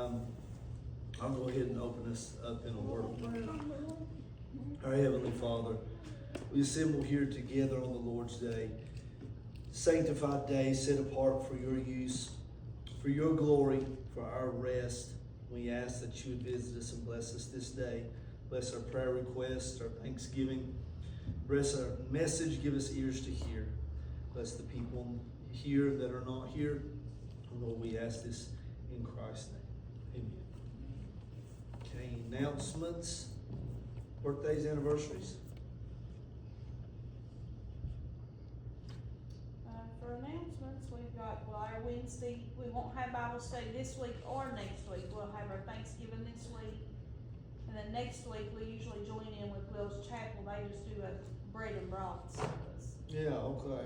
I'll go ahead and open us up in a word of prayer. Our Heavenly Father, we assemble here together on the Lord's Day, sanctified day set apart for your use, for your glory, for our rest. We ask that you would visit us and bless us this day. Bless our prayer requests, our thanksgiving. Bless our message, give us ears to hear. Bless the people here that are not here. Lord, we ask this in Christ's name. Amen. Okay, announcements, birthdays, anniversaries. For announcements, we've got, our Wednesday, we won't have Bible study this week or next week. We'll have our Thanksgiving this week. And then next week, we usually join in with Will's Chapel. They just do a bread and broth service. Yeah, okay.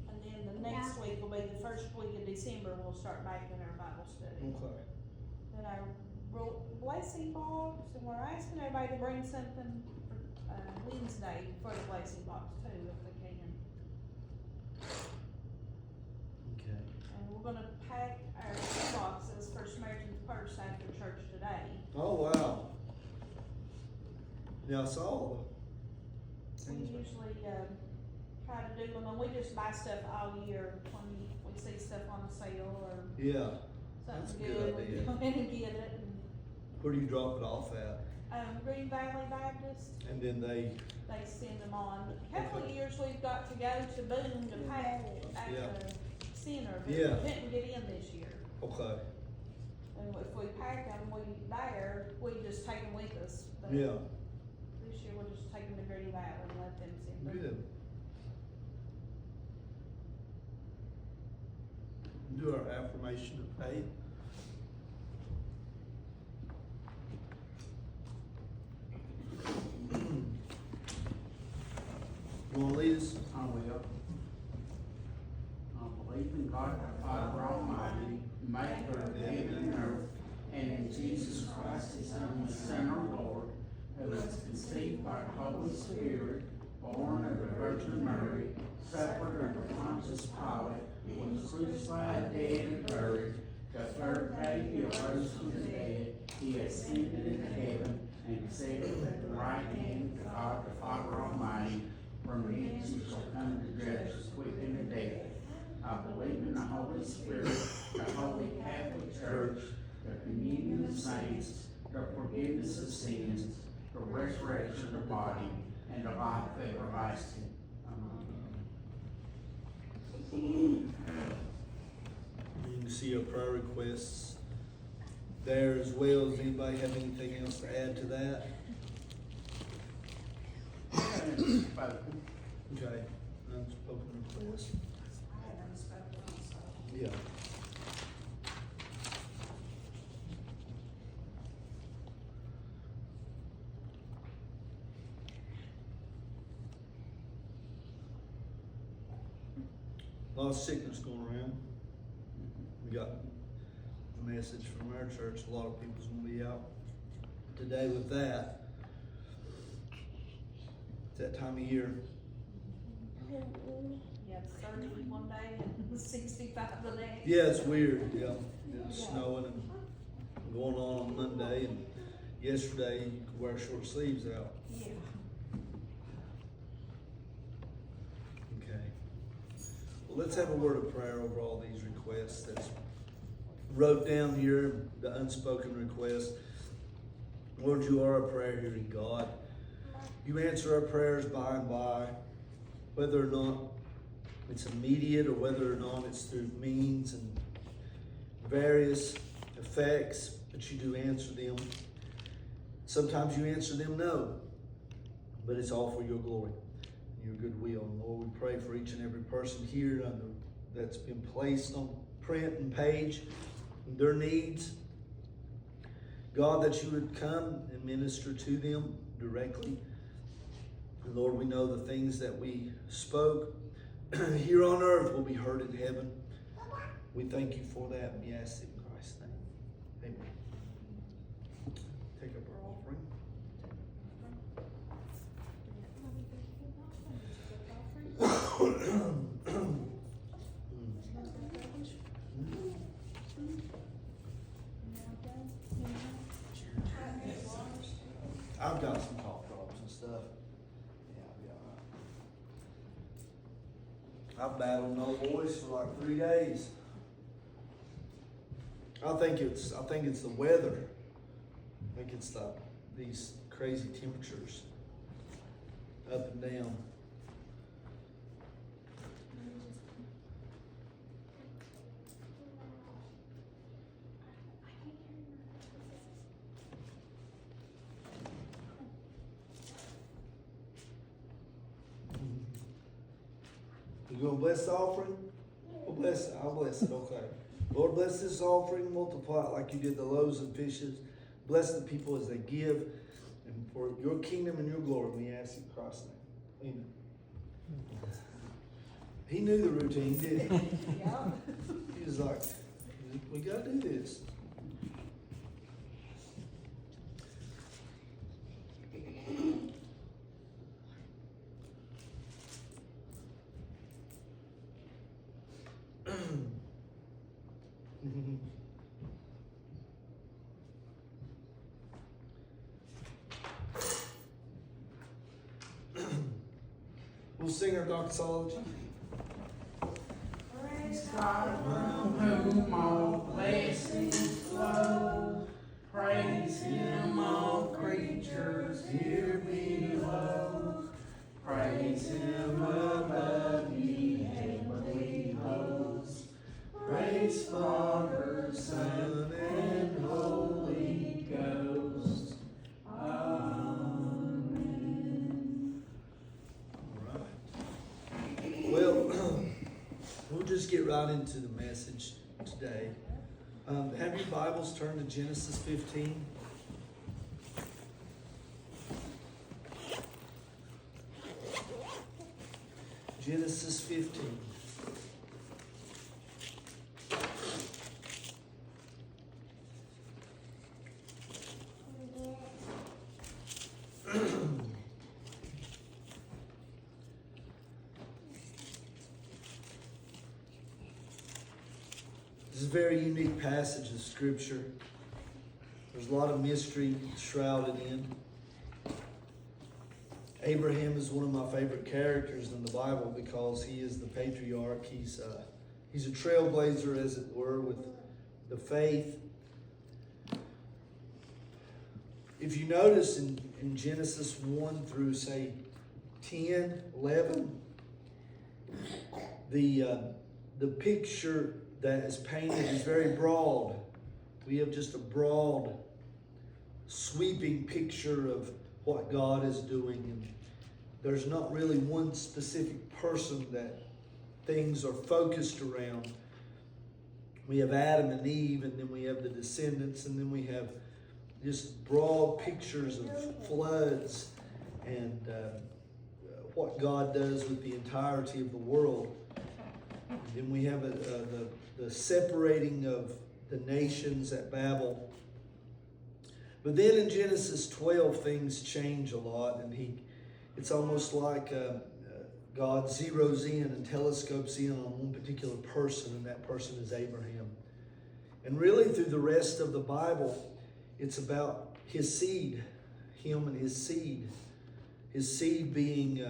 And then the next week will be the first week of December, we'll start back in our Bible study. Okay. Then our blessing box, and we're asking everybody to bring something for Wednesday for the blessing box too, if they can. Okay. And we're gonna pack our boxes for Samaritan's Purse after church today. Oh, wow. Yeah, I saw the We things. usually, try to do them, and we just buy stuff all year when we see stuff on sale or Yeah. That's a something good good, we idea. go in and get it. Where do you drop it off at? Green Valley Baptist, And then they, they send them on. A couple of years we've got to go to Boone to pack at Yeah. the center, but we Yeah. couldn't get in this year. okay. And if we pack them, we just take them with us. But Yeah, this year we'll just take them to Green Valley and let them send them. good. Do our affirmation of faith. You wanna lead us? I will. I believe in God the Father Almighty, maker of heaven and earth, and in Jesus Christ, his only Son, our Lord, who was conceived by the Holy Spirit, born of the Virgin Mary, suffered under Pontius Pilate, was crucified, dead, and buried. The third day he arose from the dead. He ascended into heaven and seated at the right hand of God the Father Almighty. From whence he shall come to judge the quick and the dead. I believe in the Holy Spirit, the Holy Catholic Church, the communion of saints, the forgiveness of sins, the resurrection of the body, and the life everlasting. Amen. You can see our prayer requests there as well. Does anybody have anything else to add to that? Spoken. Okay, unspoken requests. Yeah. A lot of sickness going around. We got a message from our church, a lot of people's gonna be out today with that. It's that time of year. Yeah, 30 one day and 65 the next. Yeah, it's weird, yeah. It's snowing and going on Monday, and yesterday you could wear short sleeves out. Yeah. Okay. Well, let's have a word of prayer over all these requests that's wrote down here, the unspoken requests. Lord, you are a prayer hearing God. You answer our prayers by and by, whether or not it's immediate or whether or not it's through means and various effects, but you do answer them. Sometimes you answer them no, but it's all for your glory and your good will. And Lord, we pray for each and every person here that's been placed on print and page, their needs. God, that you would come and minister to them directly. And Lord, we know the things that we spoke here on earth will be heard in heaven. We thank you for that, and we ask it in Christ's name. Amen. Take up our offering. I've got some cough drops and stuff. Yeah, I'll be alright. I've battled no voice for like 3 days. I think it's the weather. I think it's these crazy temperatures up and down. You gonna bless the offering? Well, bless it. I'll bless it. Okay. Lord, bless this offering, multiply it like you did the loaves and fishes. Bless the people as they give. And for your kingdom and your glory, we ask in Christ's name. Amen. He knew the routine, didn't he? Yeah. He was like, we got to do this. We'll sing our doxology. Praise God from whom all blessings flow. Praise Him, all creatures here below. Praise Him above, ye heavenly hosts. Praise Father, Son, and Holy Ghost. Amen. All right. Well, we'll just get right into the message today. Have your Bibles turned to Genesis 15. Genesis 15. This is a very unique passage of Scripture. There's a lot of mystery shrouded in. Abraham is one of my favorite characters in the Bible because he is the patriarch. He's a trailblazer, as it were, with the faith. If you notice in Genesis 1 through, say, 10, 11, the picture that is painted is very broad. We have just a broad, sweeping picture of what God is doing. And there's not really one specific person that things are focused around. We have Adam and Eve, and then we have the descendants, and then we have just broad pictures of floods and what God does with the entirety of the world. And then we have the separating of the nations at Babel. But then in Genesis 12, things change a lot, and it's almost like God zeroes in and telescopes in on one particular person, and that person is Abraham. And really through the rest of the Bible, it's about his seed, him and his seed. His seed being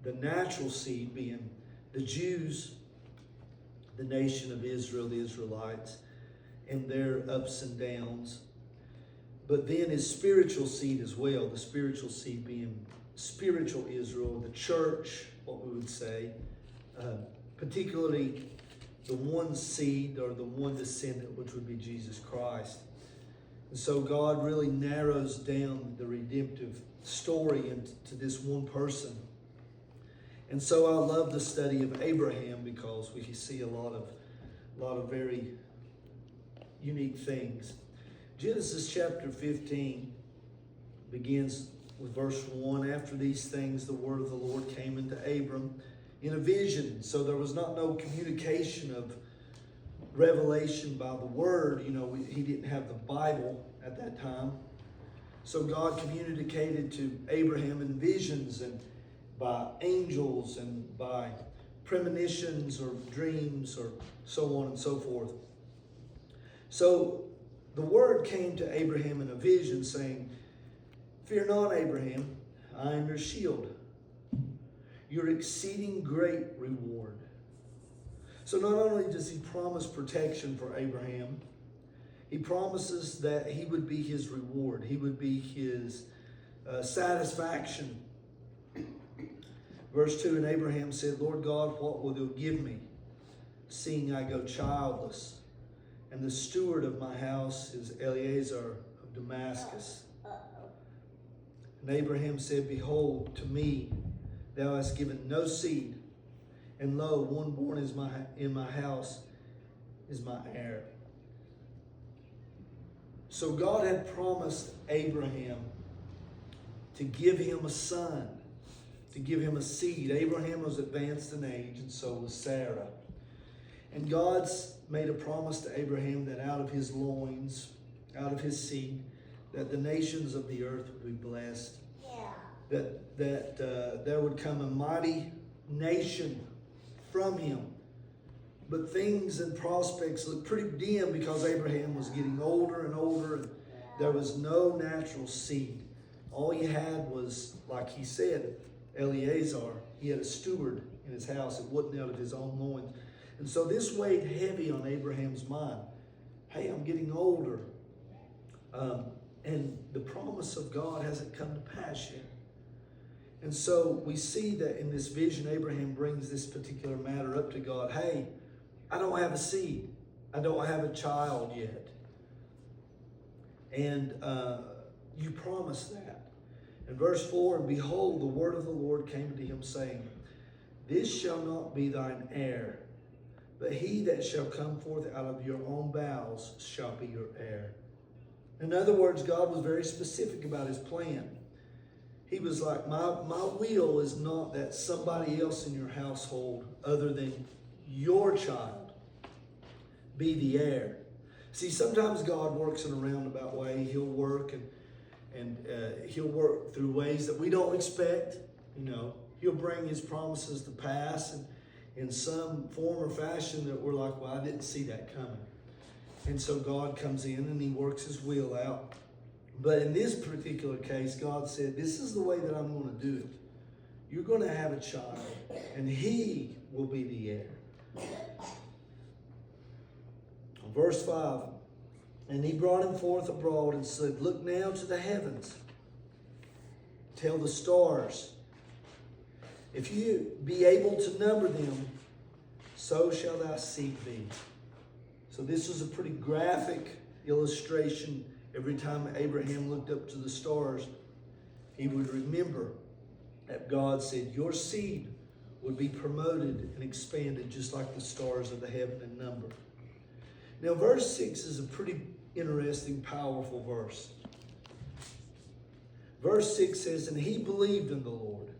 the natural seed, being the Jews, the nation of Israel, the Israelites, and their ups and downs. But then his spiritual seed as well, the spiritual seed being spiritual Israel, the church, what we would say, particularly the one seed or the one descendant, which would be Jesus Christ. And so God really narrows down the redemptive story into this one person. And so I love the study of Abraham because we see a lot of very unique things. Genesis chapter 15 begins with verse 1. After these things, the word of the Lord came into Abram in a vision. So there was no communication of revelation by the word. He didn't have the Bible at that time. So God communicated to Abraham in visions and by angels and by premonitions or dreams or so on and so forth. So the word came to Abraham in a vision saying, Fear not, Abraham, I am your shield, your exceeding great reward. So not only does he promise protection for Abraham, he promises that he would be his reward. He would be his satisfaction. Verse 2, and Abraham said, Lord God, what will you give me, seeing I go childless? And the steward of my house is Eliezer of Damascus. And Abraham said, behold, to me thou hast given no seed, and lo, one born in my house is my heir. So God had promised Abraham to give him a son, to give him a seed. Abraham was advanced in age, and so was Sarah. And God's made a promise to Abraham that out of his loins, out of his seed, that the nations of the earth would be blessed. That there would come a mighty nation from him. But things and prospects looked pretty dim because Abraham was getting older and older, and there was no natural seed. All he had was, like he said, Eliezer. He had a steward in his house. It wasn't out of his own loins. And so this weighed heavy on Abraham's mind. Hey, I'm getting older. And the promise of God hasn't come to pass yet. And so we see that in this vision, Abraham brings this particular matter up to God. Hey, I don't have a seed. I don't have a child yet. And you promised that. In verse 4, and behold, the word of the Lord came to him, saying, this shall not be thine heir, but he that shall come forth out of your own bowels shall be your heir. In other words, God was very specific about his plan. He was like, my will is not that somebody else in your household other than your child be the heir. See, sometimes God works in a roundabout way. He'll work and he'll work through ways that we don't expect. You know, he'll bring his promises to pass and in some form or fashion that we're like, well, I didn't see that coming. And so God comes in and he works his will out. But in this particular case, God said, this is the way that I'm going to do it. You're going to have a child, and he will be the heir. Verse 5, and he brought him forth abroad and said, look now to the heavens. Tell the stars. If you be able to number them, so shall thy seed be. So this was a pretty graphic illustration. Every time Abraham looked up to the stars, he would remember that God said, your seed would be promoted and expanded just like the stars of the heaven in number. Now, verse 6 is a pretty interesting, powerful verse. Verse 6 says, and he believed in the Lord,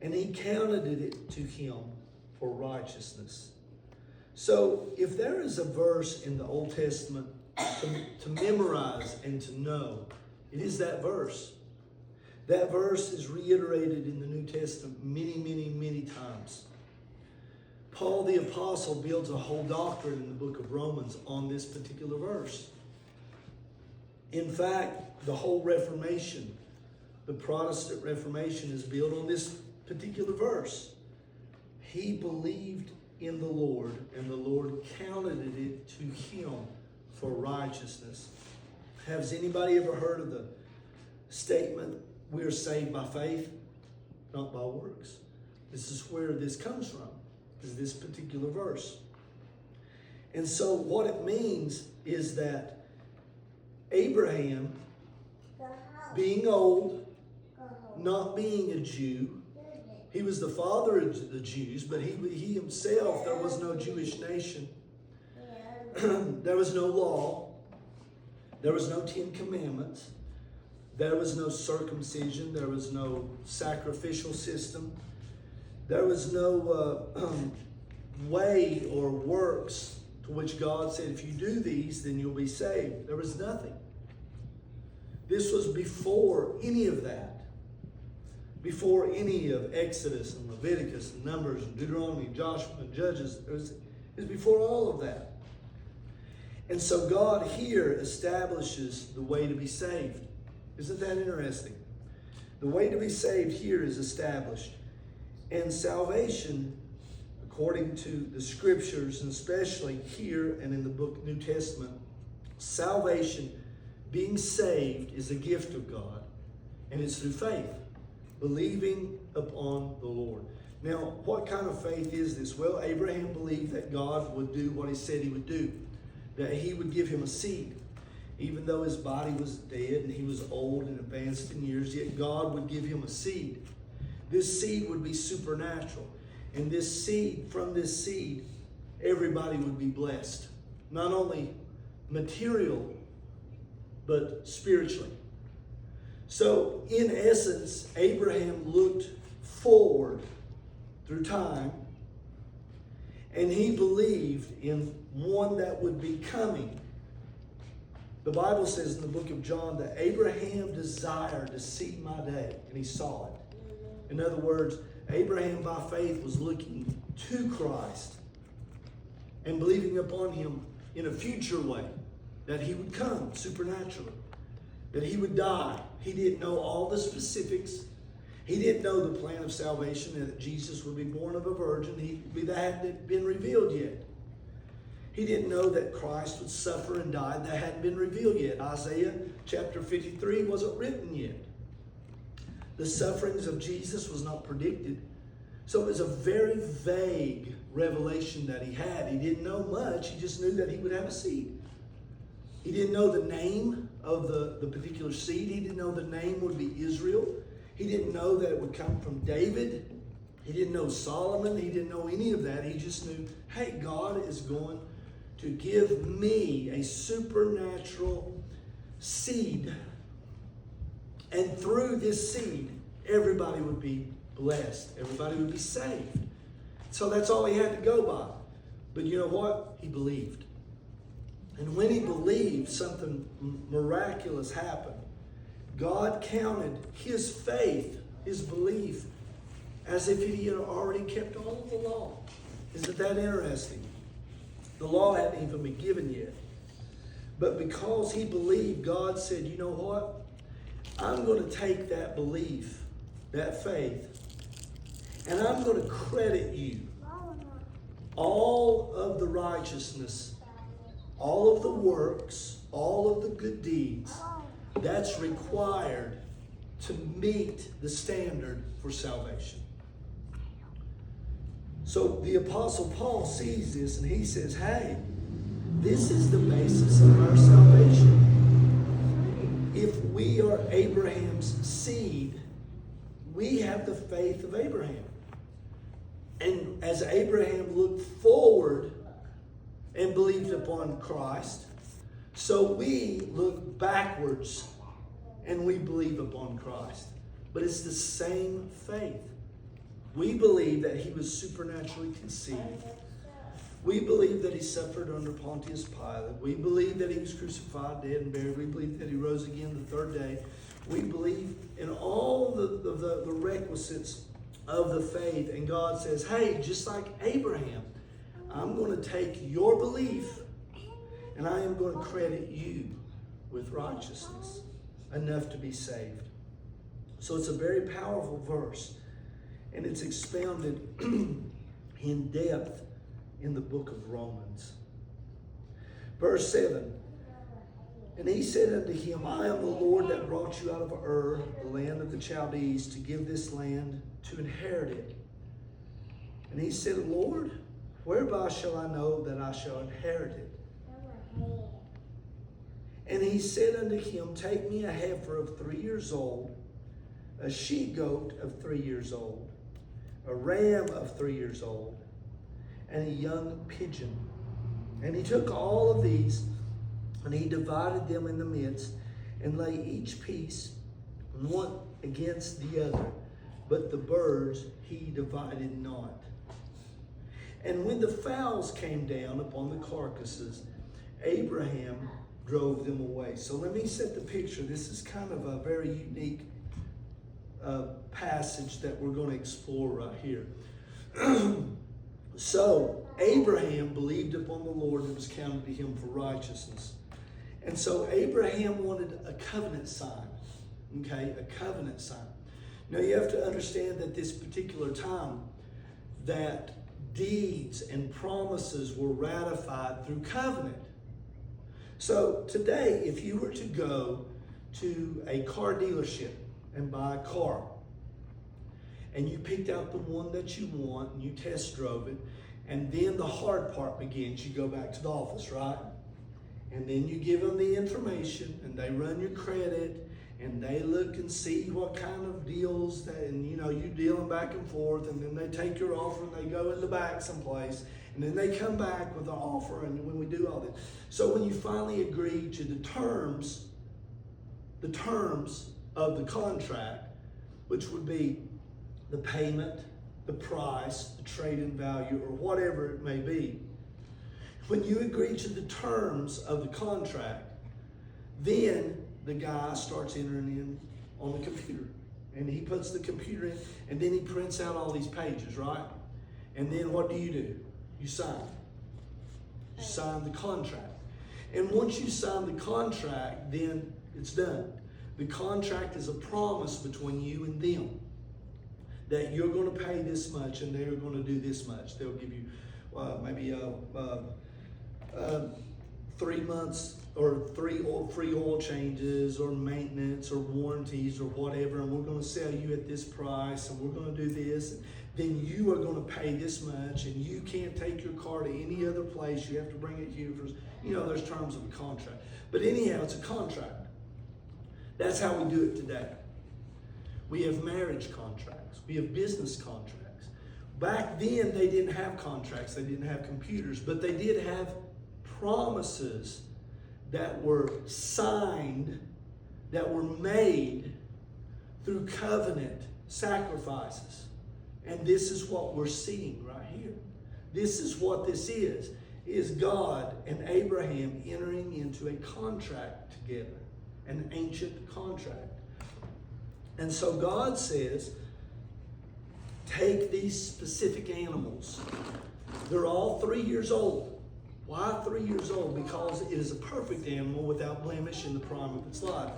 and he counted it to him for righteousness. So, if there is a verse in the Old Testament to memorize and to know, it is that verse. That verse is reiterated in the New Testament many, many, many times. Paul the Apostle builds a whole doctrine in the book of Romans on this particular verse. In fact, the whole Reformation, the Protestant Reformation, is built on this particular verse. He believed in the Lord, and the Lord counted it to him for righteousness. Has anybody ever heard of the statement, we are saved by faith, not by works? This is where this comes from, is this particular verse. And so what it means is that Abraham, being old, not being a Jew, he was the father of the Jews, but he himself, there was no Jewish nation. There was no law. There was no 10 commandments. There was no circumcision. There was no sacrificial system. There was no way or works to which God said, if you do these, then you'll be saved. There was nothing. This was before any of that. Before any of Exodus and Leviticus and Numbers and Deuteronomy and Joshua and Judges. It was before all of that. And so God here establishes the way to be saved. Isn't that interesting? The way to be saved here is established. And salvation, according to the scriptures, and especially here and in the book New Testament, salvation, being saved, is a gift of God. And it's through faith, believing upon the Lord. Now, what kind of faith is this? Well, Abraham believed that God would do what he said he would do, that he would give him a seed. Even though his body was dead and he was old and advanced in years, yet God would give him a seed. This seed would be supernatural. And this seed, from this seed, everybody would be blessed. Not only material, but spiritually. So, in essence, Abraham looked forward through time, and he believed in one that would be coming. The Bible says in the book of John that Abraham desired to see my day, and he saw it. In other words, Abraham by faith was looking to Christ and believing upon him in a future way, that he would come supernaturally, that he would die. He didn't know all the specifics. He didn't know the plan of salvation, and that Jesus would be born of a virgin. That hadn't been revealed yet. He didn't know that Christ would suffer and die. That hadn't been revealed yet. Isaiah chapter 53 wasn't written yet. The sufferings of Jesus was not predicted. So it was a very vague revelation that he had. He didn't know much. He just knew that he would have a seed. He didn't know the name of the particular seed. He didn't know the name would be Israel. He didn't know that it would come from David. He didn't know Solomon. He didn't know any of that. He just knew, hey, God is going to give me a supernatural seed. And through this seed, everybody would be blessed. Everybody would be saved. So that's all he had to go by. But you know what? He believed. And when he believed, something miraculous happened. God counted his faith, his belief, as if he had already kept all of the law. Isn't that interesting? The law hadn't even been given yet. But because he believed, God said, you know what? I'm going to take that belief, that faith, and I'm going to credit you all of the righteousness, all of the works, all of the good deeds that's required to meet the standard for salvation. So the Apostle Paul sees this and he says, hey, this is the basis of our salvation. If we are Abraham's seed, we have the faith of Abraham. And as Abraham looked forward and believed upon Christ, so we look backwards and we believe upon Christ. But it's the same faith. We believe that he was supernaturally conceived. We believe that he suffered under Pontius Pilate. We believe that he was crucified, dead, and buried. We believe that he rose again the third day. We believe in all the requisites of the faith. And God says, hey, just like Abraham, I'm going to take your belief and I am going to credit you with righteousness, enough to be saved. So it's a very powerful verse. And it's expounded in depth in the book of Romans. Verse 7. And he said unto him, I am the Lord that brought you out of Ur, the land of the Chaldees, to give this land to inherit it. And he said, Lord, whereby shall I know that I shall inherit it? And he said unto him, take me a heifer of 3 years old, a she-goat of 3 years old, a ram of 3 years old, and a young pigeon. And he took all of these, and he divided them in the midst, and lay each piece one against the other. But the birds he divided not. And when the fowls came down upon the carcasses, Abraham drove them away. So let me set the picture. This is kind of a very unique passage that we're going to explore right here. So Abraham believed upon the Lord, and it was counted to him for righteousness. And so Abraham wanted a covenant sign. Okay, a covenant sign. Now you have to understand that this particular time, that deeds and promises were ratified through covenant. So today, if you were to go to a car dealership and buy a car, and you picked out the one that you want, and you test drove it, and then the hard part begins. You go back to the office, right? And then you give them the information, and they run your credit, and they look and see what kind of deals that, and you dealing back and forth, and then they take your offer and they go in the back someplace, and then they come back with an offer, and when we do all this. So when you finally agree to the terms of the contract, which would be the payment, the price, the trade-in value, or whatever it may be, when you agree to the terms of the contract, then the guy starts entering in on the computer. And he puts the computer in, and then he prints out all these pages, right? And then what do? You sign. You sign the contract. And once you sign the contract, then it's done. The contract is a promise between you and them that you're going to pay this much and they're going to do this much. They'll give you maybe 3 months or free oil changes or maintenance or warranties or whatever, and we're going to sell you at this price, and we're going to do this. Then you are going to pay this much, and you can't take your car to any other place. You have to bring it here for, there's terms of a contract. But anyhow, it's a contract. That's how we do it today. We have marriage contracts. We have business contracts. Back then, they didn't have contracts. They didn't have computers, but they did have promises that were signed, that were made through covenant sacrifices. And this is what we're seeing right here. This is what this is God and Abraham entering into a contract together, an ancient contract. And so God says, take these specific animals. They're all 3 years old. Why 3 years old? Because it is a perfect animal without blemish in the prime of its life.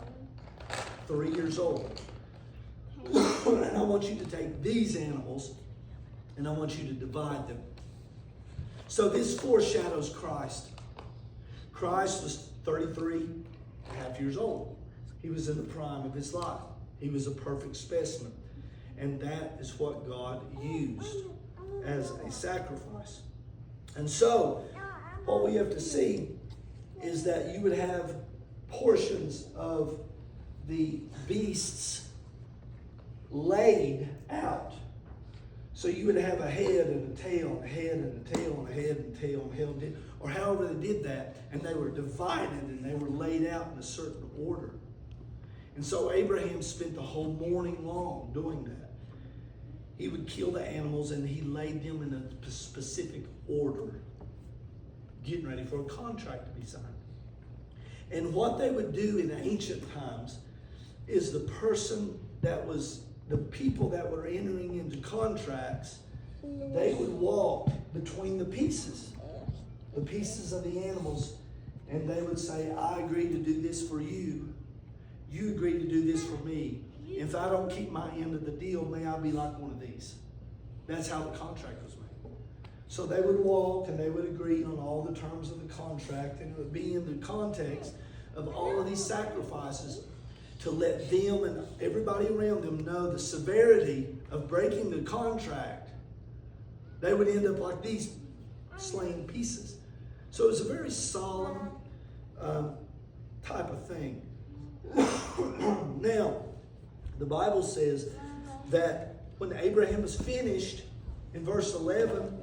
3 years old. And I want you to take these animals and I want you to divide them. So this foreshadows Christ. Christ was 33 and a half years old. He was in the prime of his life. He was a perfect specimen. And that is what God used as a sacrifice. And so, what we have to see is that you would have portions of the beasts laid out. So you would have a head and a tail, and a head and a tail, and a head and a tail, and a head, or however they did that, and they were divided and they were laid out in a certain order. And so Abraham spent the whole morning long doing that. He would kill the animals and he laid them in a specific order, getting ready for a contract to be signed. And what they would do in ancient times is the people that were entering into contracts, they would walk between the pieces of the animals, and they would say, I agree to do this for you. You agree to do this for me. If I don't keep my end of the deal, may I be like one of these. That's how the contract was made. So they would walk and they would agree on all the terms of the contract, and it would be in the context of all of these sacrifices to let them and everybody around them know the severity of breaking the contract. They would end up like these slain pieces. So it was a very solemn type of thing. Now, the Bible says that when Abraham was finished, in verse 11,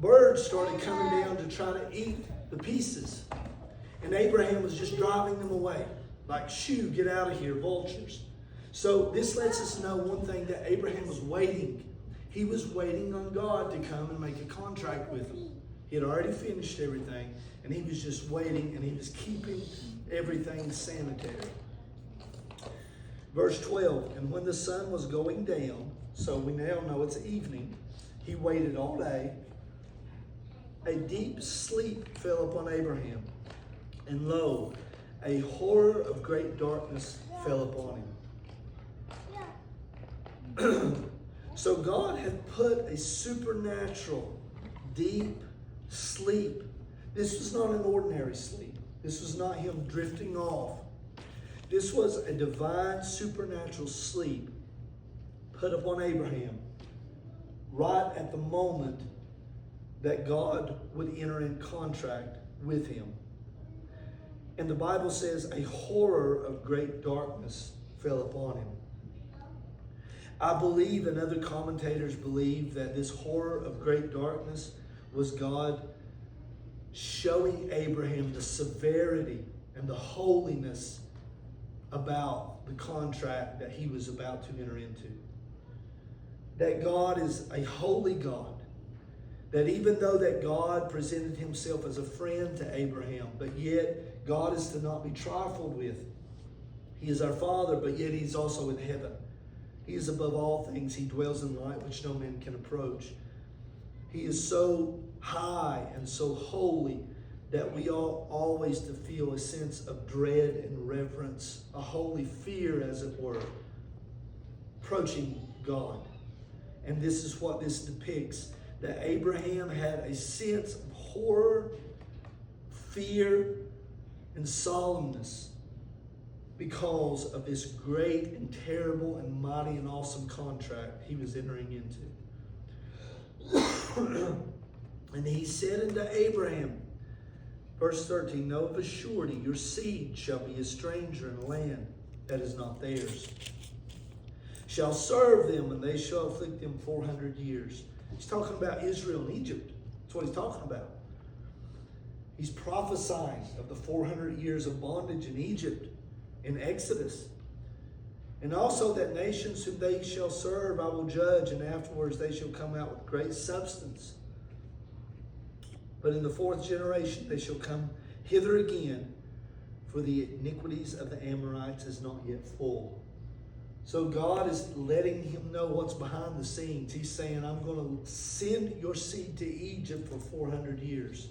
birds started coming down to try to eat the pieces. And Abraham was just driving them away. Like, shoo, get out of here, vultures. So this lets us know one thing, that Abraham was waiting. He was waiting on God to come and make a contract with him. He had already finished everything, and he was just waiting, and he was keeping everything sanitary. Verse 12, and when the sun was going down, so we now know it's evening, he waited all day. A deep sleep fell upon Abraham, and lo, a horror of great darkness fell upon him. So God had put a supernatural, deep sleep. This was not an ordinary sleep. This was not him drifting off. This was a divine, supernatural sleep put upon Abraham right at the moment that God would enter in contract with him. And the Bible says a horror of great darkness fell upon him. I believe, and other commentators believe, that this horror of great darkness was God showing Abraham the severity and the holiness about the contract that he was about to enter into. That God is a holy God. That even though that God presented himself as a friend to Abraham, but yet God is to not be trifled with. He is our Father, but yet he's also in heaven. He is above all things. He dwells in light which no man can approach. He is so high and so holy that we ought always to feel a sense of dread and reverence, a holy fear, as it were, approaching God. And this is what this depicts, that Abraham had a sense of horror, fear, and solemnness because of this great and terrible and mighty and awesome contract he was entering into. And he said unto Abraham, verse 13, know of a surety your seed shall be a stranger in a land that is not theirs. Shall serve them, and they shall afflict them 400 years. He's talking about Israel and Egypt. That's what he's talking about. He's prophesying of the 400 years of bondage in Egypt, in Exodus. And also that nations whom they shall serve I will judge, and afterwards they shall come out with great substance. But in the fourth generation they shall come hither again, for the iniquities of the Amorites is not yet full. So God is letting him know what's behind the scenes. He's saying, I'm going to send your seed to Egypt for 400 years.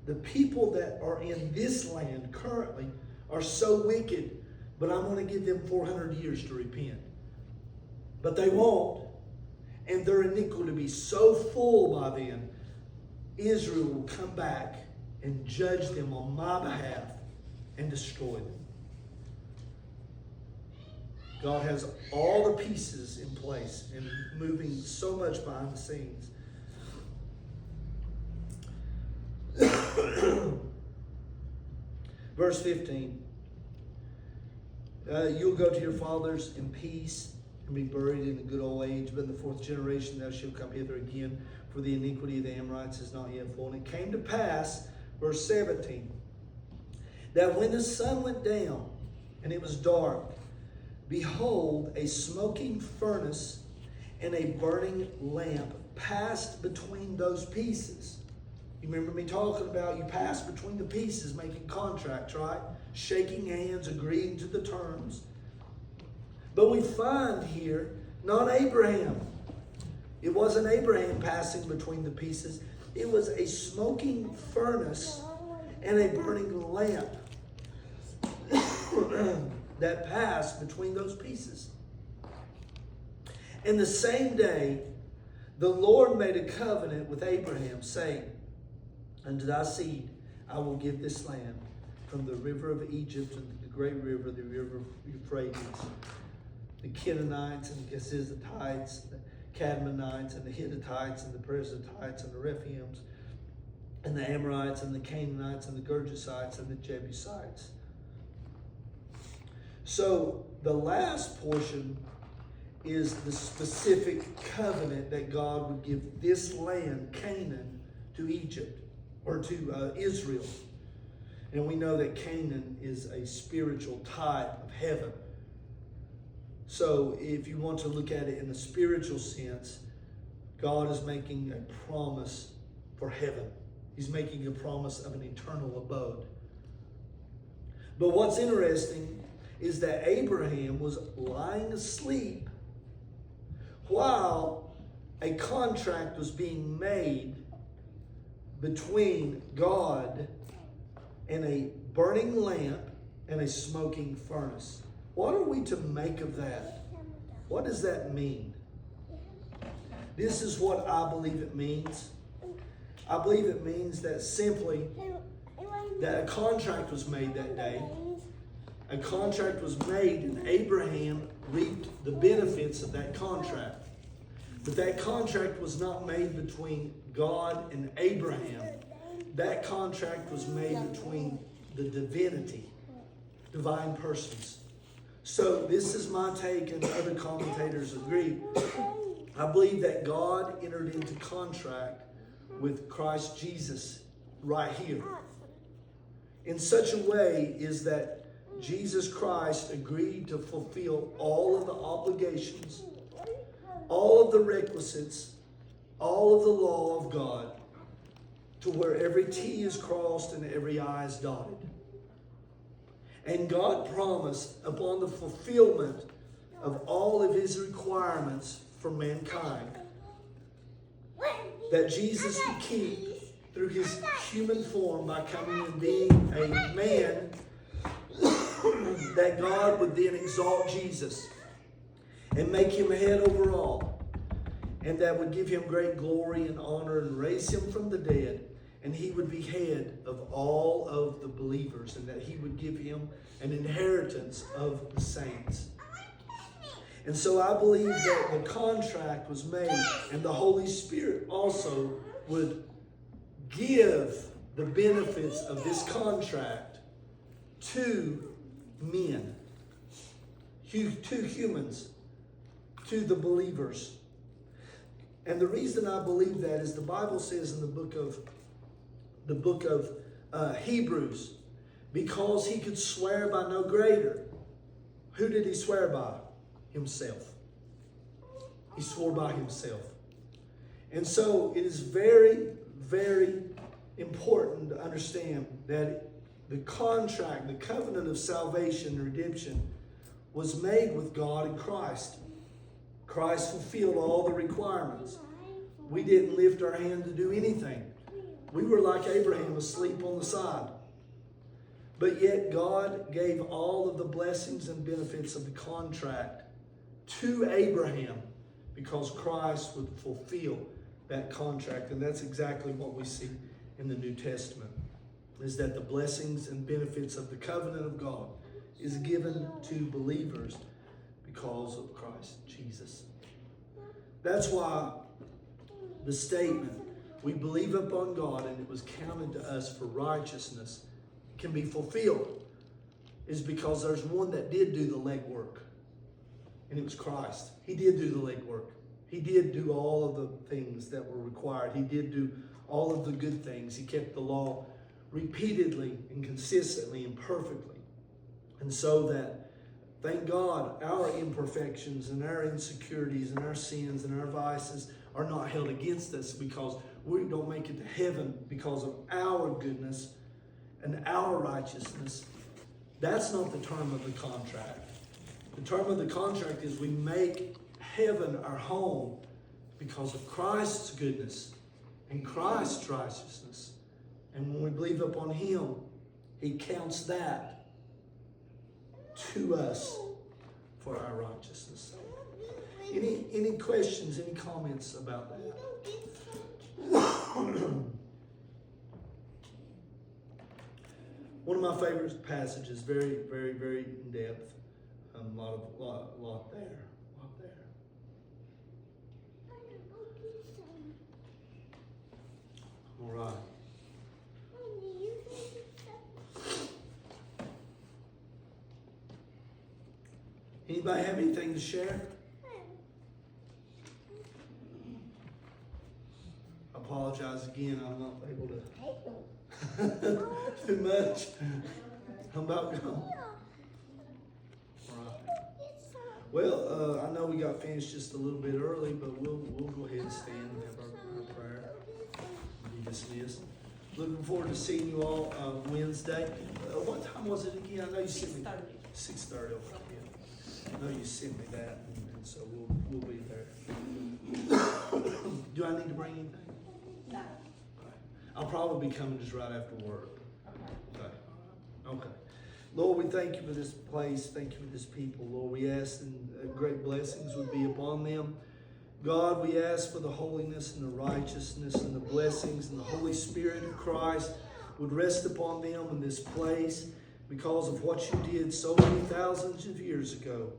The people that are in this land currently are so wicked, but I'm going to give them 400 years to repent. But they won't. And their iniquity will be so full by then, Israel will come back and judge them on my behalf and destroy them. God has all the pieces in place and moving so much behind the scenes. Verse 15. You'll go to your fathers in peace and be buried in a good old age, but in the fourth generation thou shalt come hither again, for the iniquity of the Amorites is not yet full. And it came to pass, verse 17, that when the sun went down and it was dark, behold, a smoking furnace and a burning lamp passed between those pieces. You remember me talking about you pass between the pieces, making contracts, right? Shaking hands, agreeing to the terms. But we find here, not Abraham. It wasn't Abraham passing between the pieces. It was a smoking furnace and a burning lamp that passed between those pieces. In the same day, the Lord made a covenant with Abraham, saying, unto thy seed I will give this land, from the river of Egypt and the great river, the river of Euphrates, the Canaanites and the Gizzitites, the Cadmonites and the Hittites and the Perizzites and the Rephaims, and the Amorites and the Canaanites and the Girgashites and the Jebusites. So the last portion is the specific covenant that God would give this land, Canaan, to Egypt, or to Israel. And we know that Canaan is a spiritual type of heaven. So if you want to look at it in the spiritual sense, God is making a promise for heaven. He's making a promise of an eternal abode. But what's interesting is that Abraham was lying asleep while a contract was being made between God and a burning lamp and a smoking furnace. What are we to make of that? What does that mean? This is what I believe it means. I believe it means that simply that a contract was made that day. A contract was made and Abraham reaped the benefits of that contract. But that contract was not made between God and Abraham. That contract was made between the divinity, divine persons. So this is my take, and other commentators agree. I believe that God entered into contract with Christ Jesus right here. In such a way is that Jesus Christ agreed to fulfill all of the obligations, all of the requisites, all of the law of God, to where every T is crossed and every I is dotted. And God promised upon the fulfillment of all of his requirements for mankind that Jesus would keep through his human form by coming and being a man, that God would then exalt Jesus and make him head over all, and that would give him great glory and honor and raise him from the dead, and he would be head of all of the believers, and that he would give him an inheritance of the saints. And so I believe that the contract was made, and the Holy Spirit also would give the benefits of this contract to men, to humans, to the believers. And the reason I believe that is the Bible says in the book of Hebrews, because he could swear by no greater. Who did he swear by? Himself. He swore by himself. And so it is very, very important to understand that the contract, the covenant of salvation and redemption was made with God and Christ. Christ fulfilled all the requirements. We didn't lift our hand to do anything. We were like Abraham, asleep on the side. But yet God gave all of the blessings and benefits of the contract to Abraham because Christ would fulfill that contract. And that's exactly what we see in the New Testament, is that the blessings and benefits of the covenant of God is given to believers because of Christ Jesus. That's why the statement, we believe upon God and it was counted to us for righteousness, can be fulfilled, is because there's one that did do the legwork, and it was Christ. He did do the legwork. He did do all of the things that were required. He did do all of the good things. He kept the law repeatedly and consistently and perfectly. And so that, thank God, our imperfections and our insecurities and our sins and our vices are not held against us, because we don't make it to heaven because of our goodness and our righteousness. That's not the term of the contract. The term of the contract is we make heaven our home because of Christ's goodness and Christ's righteousness. And when we believe upon him, he counts that to us for our righteousness. Any questions, any comments about that? One of my favorite passages, very, very, very in depth. Lot there. All right. Anybody have anything to share? I apologize again. I'm not able to too much. I'm about gone. All right. Well, I know we got finished just a little bit early, but we'll go ahead and stand and have our prayer and be dismissed. Looking forward to seeing you all Wednesday. What time was it again? I know you sent me 6:30. Okay, yeah. I know you sent me that, and so we'll be there. Do I need to bring anything? No. Okay. I'll probably be coming just right after work. Okay. Lord, we thank you for this place. Thank you for this people. Lord, we ask that great blessings would be upon them. God, we ask for the holiness and the righteousness and the blessings and the Holy Spirit of Christ would rest upon them in this place because of what you did so many thousands of years ago.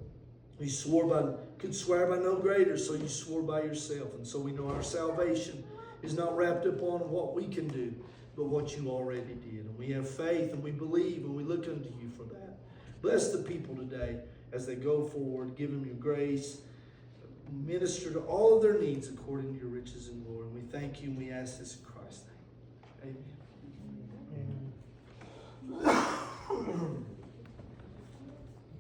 You could swear by no greater, so you swore by yourself. And so we know our salvation is not wrapped upon what we can do, but what you already did. And we have faith and we believe and we look unto you for that. Bless the people today as they go forward. Give them your grace. Minister to all of their needs according to your riches and glory. And we thank you and we ask this in Christ's name. Amen.